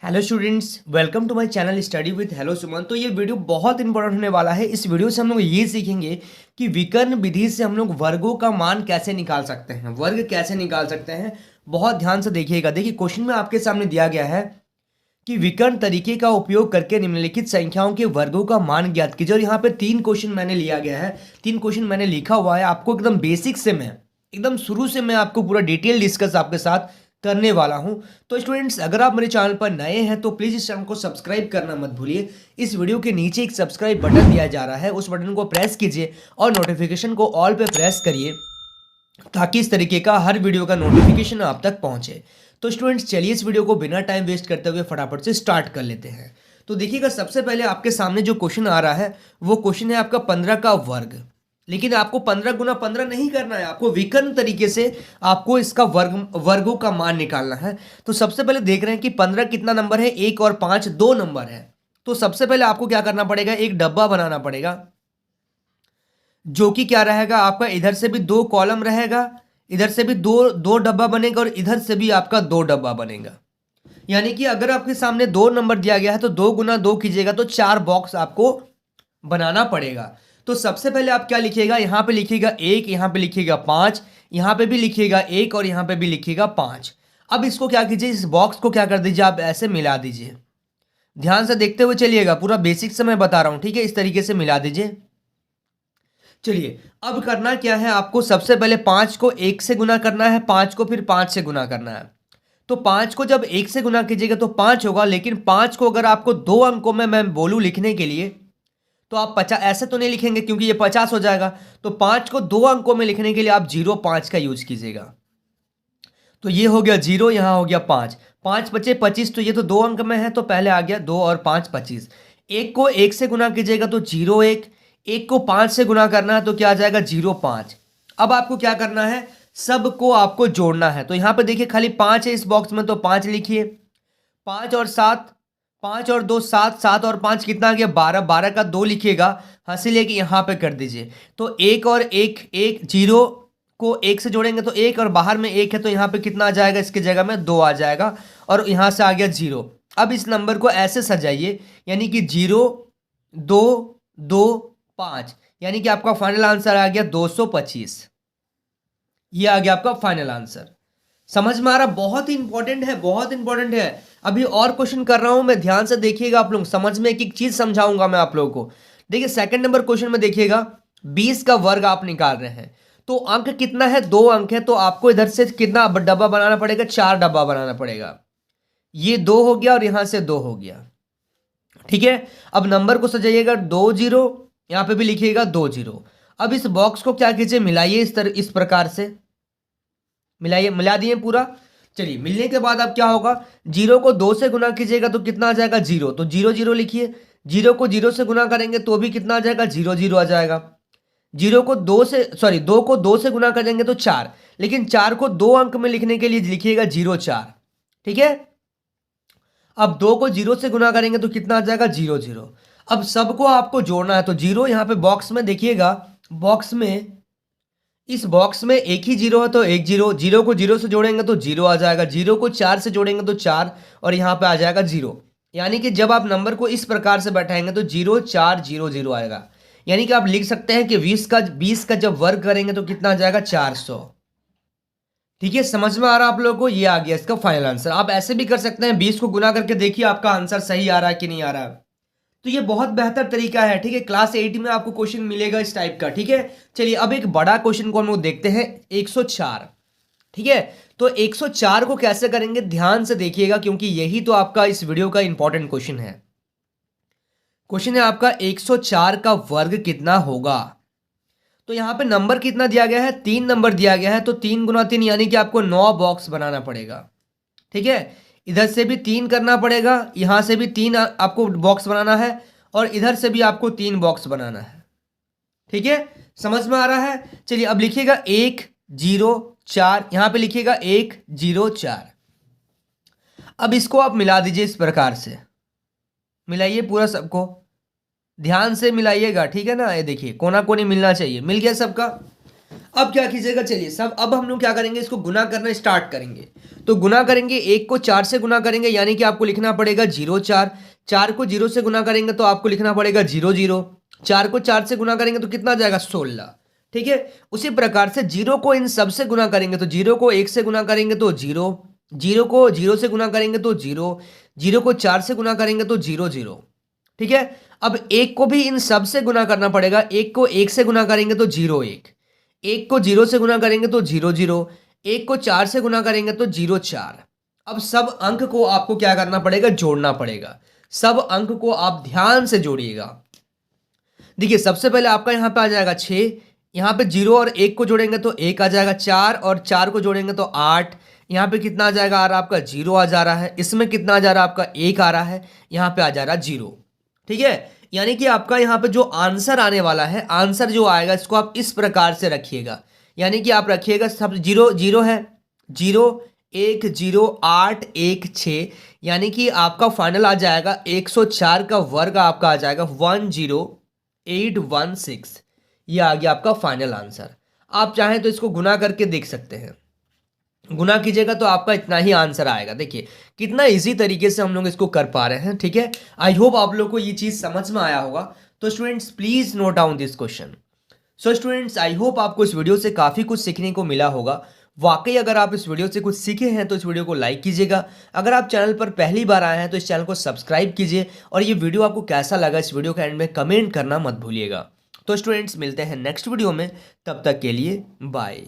Hello students, welcome to my channel study with hello Suman. तो ये video बहुत important होने वाला है। इस वीडियो से हम लोग ये सीखेंगे कि विकर्ण विधि से हम लोग वर्गों का मान कैसे निकाल सकते हैं, वर्ग कैसे निकाल सकते हैं। बहुत ध्यान से देखिएगा। देखिए क्वेश्चन में आपके सामने दिया गया है कि विकर्ण तरीके का उपयोग करके निम्नलिखित संख्याओं के वर्गों का मान ज्ञात कीजिए। और यहाँ पे 3 क्वेश्चन मैंने लिया गया है, 3 क्वेश्चन मैंने लिखा हुआ है। आपको एकदम बेसिक से मैं एकदम शुरू से मैं आपको पूरा डिटेल डिस्कस आपके साथ करने वाला हूं। तो स्टूडेंट्स, अगर आप मेरे चैनल पर नए हैं तो प्लीज़ इस चैनल को सब्सक्राइब करना मत भूलिए। इस वीडियो के नीचे एक सब्सक्राइब बटन दिया जा रहा है, उस बटन को प्रेस कीजिए और नोटिफिकेशन को ऑल पे प्रेस करिए ताकि इस तरीके का हर वीडियो का नोटिफिकेशन आप तक पहुंचे। तो स्टूडेंट्स, चलिए इस वीडियो को बिना टाइम वेस्ट करते हुए फटाफट से स्टार्ट कर लेते हैं। तो देखिएगा, सबसे पहले आपके सामने जो क्वेश्चन आ रहा है वो क्वेश्चन है आपका 15 का वर्ग। लेकिन आपको 15 गुना 15 नहीं करना है, आपको विकर्ण तरीके से आपको इसका वर्गों का मान निकालना है। तो सबसे पहले देख रहे हैं कि 15 कितना नंबर है, 1 और 5 दो नंबर है। तो सबसे पहले आपको क्या करना पड़ेगा, एक डब्बा बनाना पड़ेगा जो कि क्या रहेगा आपका, इधर से भी 2 कॉलम रहेगा, इधर से भी दो दो डब्बा बनेगा और इधर से भी आपका 2 डब्बा बनेगा। यानी कि अगर आपके सामने 2 नंबर दिया गया है तो 2 गुना 2 कीजिएगा तो 4 बॉक्स आपको बनाना पड़ेगा। तो सबसे पहले आप क्या लिखिएगा, यहाँ पे लिखिएगा 1, यहाँ पे लिखिएगा 5, यहाँ पे भी लिखिएगा 1 और यहाँ पे भी लिखिएगा 5। अब इसको क्या कीजिए, इस बॉक्स को क्या कर दीजिए, आप ऐसे मिला दीजिए। ध्यान से देखते हुए चलिएगा, पूरा बेसिक से मैं बता रहा हूँ, ठीक है। इस तरीके से मिला दीजिए। चलिए, अब करना क्या है आपको, सबसे पहले 5 को 1 से गुना करना है, 5 को फिर 5 से गुना करना है। तो 5 को जब 1 से गुना कीजिएगा तो 5 होगा, लेकिन 5 को अगर आपको 2 अंकों में मैं बोलूँ लिखने के लिए तो आप 50 ऐसे तो नहीं लिखेंगे क्योंकि ये 50 हो जाएगा। तो 5 को 2 अंकों में लिखने के लिए आप 05 का यूज कीजिएगा। तो ये हो गया 0, यहाँ हो गया 5, 5 बचे 25। तो ये तो 2 अंक में है तो पहले आ गया 2 और 5 25। 1 को 1 से गुना कीजिएगा तो 01, 1 को 5 से गुना करना है तो क्या आ जाएगा 05। अब आपको क्या करना है, सबको आपको जोड़ना है। तो यहाँ पे देखिए खाली 5 है इस बॉक्स में, तो 5 लिखिए। 5 और 7, 5 और 2 7, 7 और 5 कितना आ गया 12, 12 का 2 लिखिएगा, हंसी लेके यहाँ पे कर दीजिए। तो 1 और 1, 1 0 को 1 से जोड़ेंगे तो 1 और बाहर में 1 है तो यहाँ पे कितना आ जाएगा, इसकी जगह में 2 आ जाएगा और यहाँ से आ गया 0। अब इस नंबर को ऐसे सजाइए, यानी कि 0 2 2 5, यानी कि आपका फाइनल आंसर आ गया 225। ये आ गया आपका फाइनल आंसर। समझ में आ रहा, बहुत ही इंपॉर्टेंट है, बहुत इंपॉर्टेंट है। अभी और क्वेश्चन कर रहा हूं मैं, ध्यान से देखिएगा आप लोग, समझ में एक एक चीज समझाऊंगा मैं आप लोगों को। देखिए सेकंड नंबर क्वेश्चन में देखिएगा, 20 का वर्ग आप निकाल रहे हैं तो अंक कितना है, 2 अंक है। तो आपको इधर से कितना डब्बा बनाना पड़ेगा, 4 डब्बा बनाना पड़ेगा। ये 2 हो गया और यहां से 2 हो गया, ठीक है। अब नंबर को सजाइएगा, 2 0, यहां पे भी लिखिएगा 2 0। अब इस बॉक्स को क्या कीजिए, मिलाइए इस प्रकार से मिलाइए, मिला दिए पूरा। चलिए, मिलने के बाद अब क्या होगा, 0 को 2 से गुना कीजिएगा तो कितना आ जाएगा 0, तो 0 0 लिखिए। 0 को 0 से गुना करेंगे तो भी कितना आ जाएगा 0 0 आ जाएगा। 0 को 2 से 2 को 2 से गुना करेंगे तो 4, लेकिन 4 को 2 अंक में लिखने के लिए लिखिएगा 0 4, ठीक है। अब 2 को 0 से गुना करेंगे तो कितना आ जाएगा 0 0। अब सबको आपको जोड़ना है तो 0 यहाँ पे बॉक्स में देखिएगा, बॉक्स में इस बॉक्स में एक ही 0 है तो 1 0, 0 को 0 से जोड़ेंगे तो 0 आ जाएगा, 0 को 4 से जोड़ेंगे तो 4 और यहाँ पे आ जाएगा 0। यानी कि जब आप नंबर को इस प्रकार से बैठाएंगे तो 0 4 0 0 आएगा। यानी कि आप लिख सकते हैं कि 20 का जब वर्ग करेंगे तो कितना आ जाएगा 400। ठीक है, समझ में आ रहा है आप लोगों को, ये आ गया इसका फाइनल आंसर। आप ऐसे भी कर सकते हैं, 20 को गुना करके देखिए आपका आंसर सही आ रहा है कि नहीं आ रहा है। तो ये बहुत बेहतर तरीका है, ठीक है। क्लास 8 में आपको क्वेश्चन मिलेगा इस टाइप का, ठीक है। चलिए, अब एक बड़ा क्वेश्चन को हम लोग देखते हैं, 104, ठीक है। तो 104 को कैसे करेंगे, ध्यान से देखिएगा क्योंकि यही तो आपका इस वीडियो का इंपॉर्टेंट क्वेश्चन है। क्वेश्चन है आपका 104 का वर्ग कितना होगा। तो यहां पे नंबर कितना दिया गया है, 3 नंबर दिया गया है। तो 3 गुना 3 यानी कि आपको 9 बॉक्स बनाना पड़ेगा, ठीक है। इधर से भी 3 करना पड़ेगा, यहां से भी 3 आपको बॉक्स बनाना है और इधर से भी आपको 3 बॉक्स बनाना है, ठीक है। समझ में आ रहा है। चलिए, अब लिखिएगा 1 0 4, यहां पे लिखिएगा 1 0 4। अब इसको आप मिला दीजिए इस प्रकार से, मिलाइए पूरा सबको, ध्यान से मिलाइएगा, ठीक है ना। ये देखिए कोना कोनी मिलना चाहिए, मिल गया सबका। अब क्या कीजिएगा, चलिए सब अब हम लोग क्या करेंगे, इसको गुना करना स्टार्ट करेंगे। तो गुना करेंगे, 1 को 4 से गुना करेंगे यानी कि आपको लिखना पड़ेगा 0 4, 4 को 0 से गुना करेंगे तो आपको लिखना पड़ेगा 0 0, 4 को 4 से गुना करेंगे तो कितना आ जाएगा 16। ठीक है, उसी प्रकार से 0 को इन सब से गुना करेंगे तो 0 को 1 से गुना करेंगे तो 0, 0 को 0 से गुना करेंगे तो 0, 0 को 4 से गुना करेंगे तो 0 0। ठीक है, अब 1 को भी इन सब से गुना करना पड़ेगा, 1 को 1 से गुना करेंगे तो 0 1, 1 को 0 से गुना करेंगे तो 0 0, 1 को 4 से गुना करेंगे तो 0 4। अब सब अंक को आपको क्या करना पड़ेगा, जोड़ना पड़ेगा। सब अंक को आप ध्यान से जोड़िएगा। देखिए सबसे पहले आपका यहाँ पे आ जाएगा 6, यहाँ पे 0 और 1 को जोड़ेंगे तो 1 आ जाएगा, 4 और 4 को जोड़ेंगे तो 8, यहाँ पे कितना आ जाएगा, आ रहा आपका 0 आ जा रहा है, इसमें कितना आ जा रहा है आपका 1 आ रहा है, यहाँ पे आ जा रहा 0। ठीक है, यानी कि आपका यहाँ पे जो आंसर आने वाला है, आंसर जो आएगा इसको आप इस प्रकार से रखिएगा, यानी कि आप रखिएगा सब 0 0 है, 0 1 0 8 1 6, यानी कि आपका फाइनल आ जाएगा 104 का वर्ग आपका आ जाएगा 10816। ये आ गया आपका फाइनल आंसर। आप चाहें तो इसको गुना करके देख सकते हैं, गुना कीजिएगा तो आपका इतना ही आंसर आएगा। देखिए कितना इजी तरीके से हम लोग इसको कर पा रहे हैं। ठीक है, आई होप आप लोग को ये चीज़ समझ में आया होगा। तो students please note down this question. So students I hope आपको इस वीडियो से काफ़ी कुछ सीखने को मिला होगा। वाकई अगर आप इस वीडियो से कुछ सीखे हैं तो इस वीडियो को लाइक कीजिएगा। अगर आप चैनल पर पहली बार आए हैं तो इस चैनल को सब्सक्राइब कीजिए, और ये वीडियो आपको कैसा लगा इस वीडियो के एंड में कमेंट करना मत भूलिएगा। तो स्टूडेंट्स मिलते हैं नेक्स्ट वीडियो में, तब तक के लिए बाय।